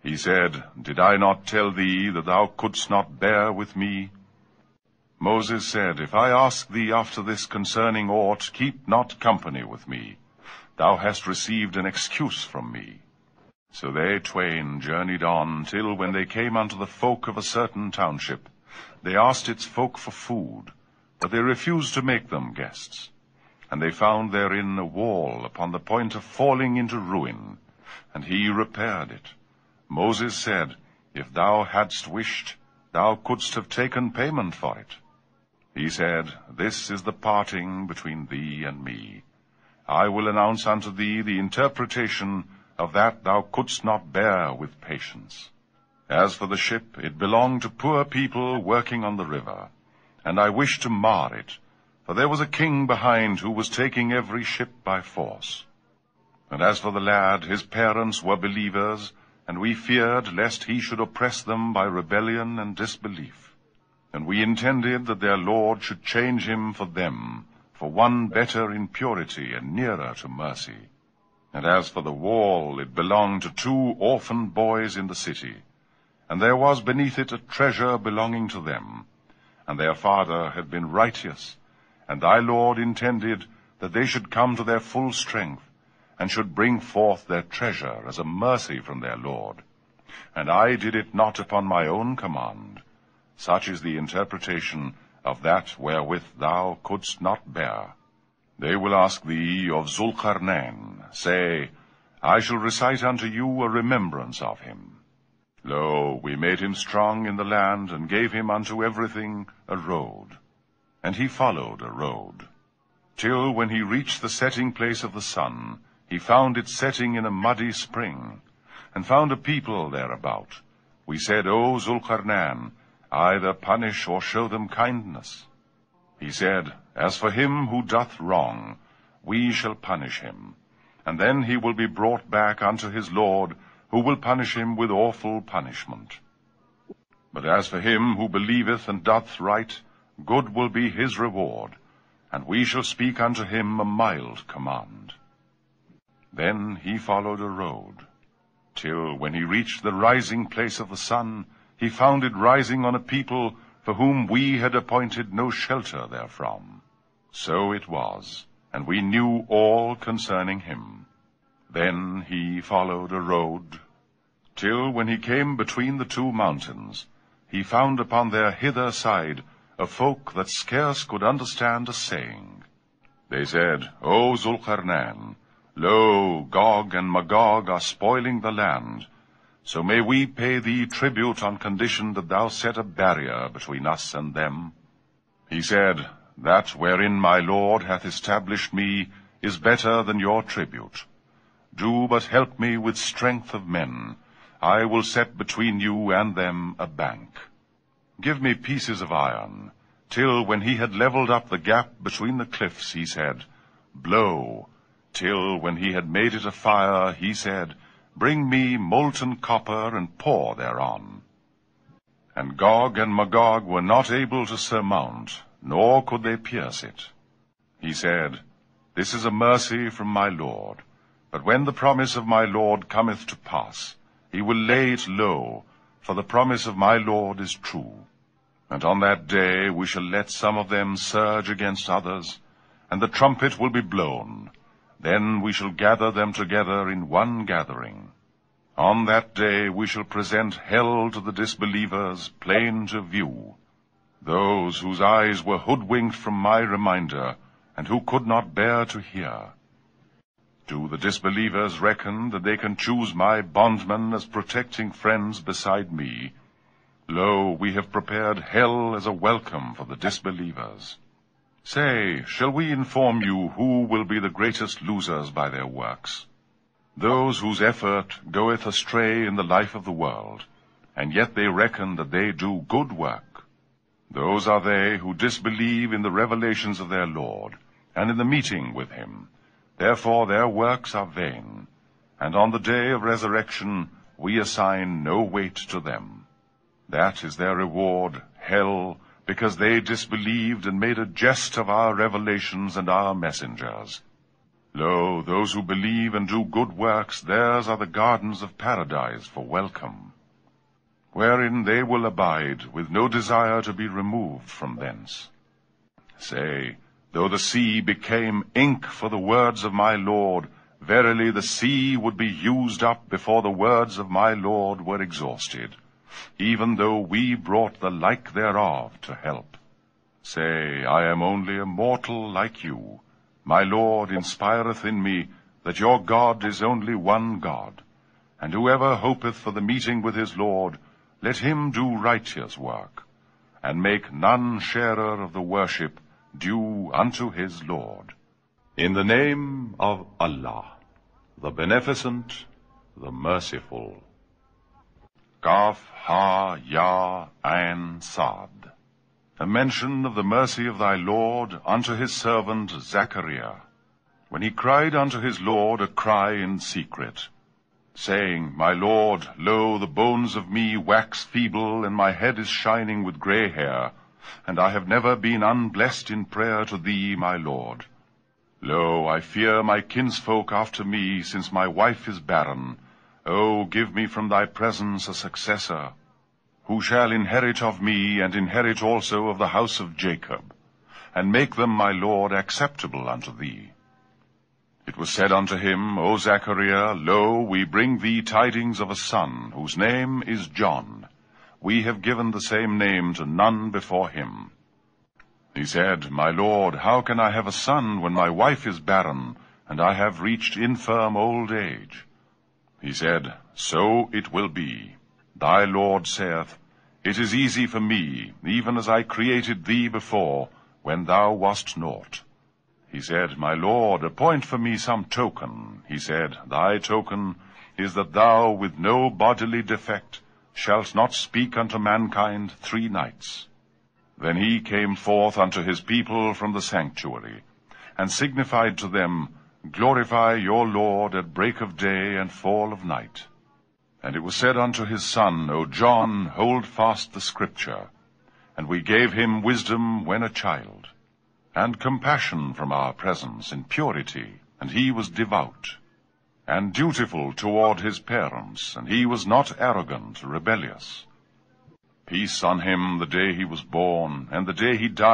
He said, Did I not tell thee that thou couldst not bear with me? Moses said, If I ask thee after this concerning aught, keep not company with me. Thou hast received an excuse from me. So they twain journeyed on, till when they came unto the folk of a certain township, they asked its folk for food, but they refused to make them guests. And they found therein a wall upon the point of falling into ruin, and he repaired it. Moses said, If thou hadst wished, thou couldst have taken payment for it. He said, This is the parting between thee and me. I will announce unto thee the interpretation of that thou couldst not bear with patience. As for the ship, it belonged to poor people working on the river, and I wished to mar it, for there was a king behind who was taking every ship by force. And as for the lad, his parents were believers, and we feared lest he should oppress them by rebellion and disbelief. And we intended that their Lord should change him for them, for one better in purity and nearer to mercy. And as for the wall, it belonged to 2 orphan boys in the city, and there was beneath it a treasure belonging to them, and their father had been righteous, and thy Lord intended that they should come to their full strength, and should bring forth their treasure as a mercy from their Lord. And I did it not upon my own command. Such is the interpretation of that wherewith thou couldst not bear. They will ask thee of Zulkarnain. Say, I shall recite unto you a remembrance of him. Lo, we made him strong in the land, and gave him unto everything a road. And he followed a road, till when he reached the setting place of the sun, he found it setting in a muddy spring, and found a people thereabout. We said, O Zulkarnain, either punish or show them kindness. He said, As for him who doth wrong, we shall punish him, and then he will be brought back unto his Lord, who will punish him with awful punishment. But as for him who believeth and doth right, good will be his reward, and we shall speak unto him a mild command. Then he followed a road, till when he reached the rising place of the sun, he found it rising on a people for whom we had appointed no shelter therefrom. So it was, and we knew all concerning him. Then he followed a road, till when he came between the 2 mountains, he found upon their hither side a folk that scarce could understand a saying. They said, O Zulkarnain, lo, Gog and Magog are spoiling the land, so may we pay thee tribute on condition that thou set a barrier between us and them. He said, That wherein my Lord hath established me is better than your tribute. Do but help me with strength of men. I will set between you and them a bank. Give me pieces of iron, till when he had leveled up the gap between the cliffs, he said, Blow, till when he had made it a fire, he said, Bring me molten copper, and pour thereon. And Gog and Magog were not able to surmount, nor could they pierce it. He said, This is a mercy from my Lord, but when the promise of my Lord cometh to pass, he will lay it low, for the promise of my Lord is true. And on that day we shall let some of them surge against others, and the trumpet will be blown. Then we shall gather them together in one gathering. On that day we shall present hell to the disbelievers, plain to view, those whose eyes were hoodwinked from my reminder, and who could not bear to hear. Do the disbelievers reckon that they can choose my bondmen as protecting friends beside me? Lo, we have prepared hell as a welcome for the disbelievers. Say, shall we inform you who will be the greatest losers by their works? Those whose effort goeth astray in the life of the world, and yet they reckon that they do good work. Those are they who disbelieve in the revelations of their Lord, and in the meeting with him. Therefore their works are vain, and on the day of resurrection we assign no weight to them. That is their reward, hell, because they disbelieved and made a jest of our revelations and our messengers. Lo, those who believe and do good works, theirs are the gardens of paradise for welcome, wherein they will abide, with no desire to be removed from thence. Say, though the sea became ink for the words of my Lord, verily the sea would be used up before the words of my Lord were exhausted, even though we brought the like thereof to help. Say, I am only a mortal like you. My Lord inspireth in me that your God is only one God, and whoever hopeth for the meeting with his Lord, let him do righteous work, and make none sharer of the worship due unto his Lord. In the name of Allah, the Beneficent, the Merciful. Kaf, Ha, Ya, Ain, Sad. A mention of the mercy of thy Lord unto his servant Zechariah, when he cried unto his Lord a cry in secret, saying, My Lord, lo, the bones of me wax feeble, and my head is shining with grey hair, and I have never been unblessed in prayer to thee, my Lord. Lo, I fear my kinsfolk after me, since my wife is barren. O, give me from thy presence a successor, who shall inherit of me, and inherit also of the house of Jacob, and make them, my Lord, acceptable unto thee. It was said unto him, O Zechariah, lo, we bring thee tidings of a son, whose name is John. We have given the same name to none before him. He said, My Lord, how can I have a son when my wife is barren, and I have reached infirm old age? He said, So it will be. Thy Lord saith, It is easy for me, even as I created thee before, when thou wast naught. He said, My Lord, appoint for me some token. He said, Thy token is that thou, with no bodily defect, shalt not speak unto mankind 3 nights. Then he came forth unto his people from the sanctuary, and signified to them, Glorify your Lord at break of day and fall of night. And it was said unto his son, O John, hold fast the scripture. And we gave him wisdom when a child, and compassion from our presence in purity, and he was devout, and dutiful toward his parents, and he was not arrogant, rebellious. Peace on him the day he was born, and the day he died.